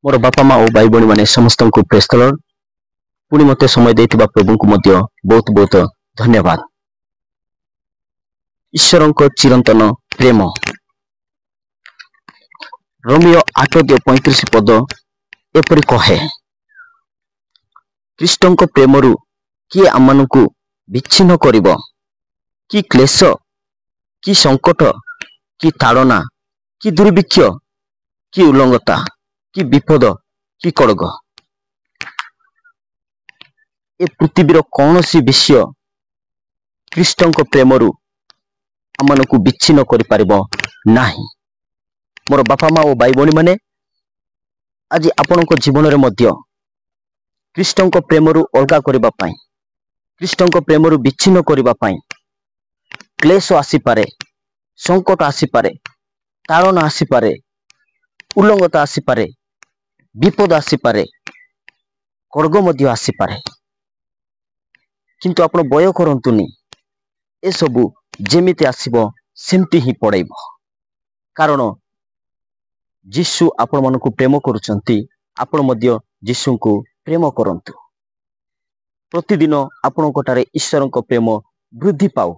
मोर बापा माँ और भाई भौणी माने समस्त को प्रेज द लॉर्ड। पुणी मते समय देथिबा प्रभु को मध्य बहुत बहुत धन्यवाद। ईश्वर को चिरंतन प्रेम रोमियो 8:35 पद एपरि कहे, ख्रीष्टन को प्रेमरु किए आमनकु विच्छिन्न करिब? कि क्लेश, कि संकट, कि ताड़ना, कि दुर्भिक्ष, कि उल्लंघता, कि विपद, कि कड़ग? ए पृथ्वीर कौन सी विषय ख्रीष्टन को प्रेमरु आमनकु विच्छिन्न करि परिबो नाही। मोर बापा माँ और भाई भौणी माने आज आपण जीवन रे मध्य ख्रीष्टन को प्रेमरु अलगा करिबा पई, ख्रीष्टन को प्रेमरु विच्छिन्न करिबा पई क्लेश आसी पारे, संकट आसी पारे, ताड़ना आसी पारे, उल्लंघता आसी पारे, विपद आसी पारे, खड्ग मध्य आसी पारे। किंतु आपण भय करंतुनी, ए सबु जेमिति आसीबो सेमति ही पड़ेइबो। कारण जीशु आपण मानकु प्रेम करूचंती, आपण मध्य जीशु को प्रेम करंतु। प्रतिदिन आपण कोटारे ईश्वर को प्रेम वृद्धि पाऊ।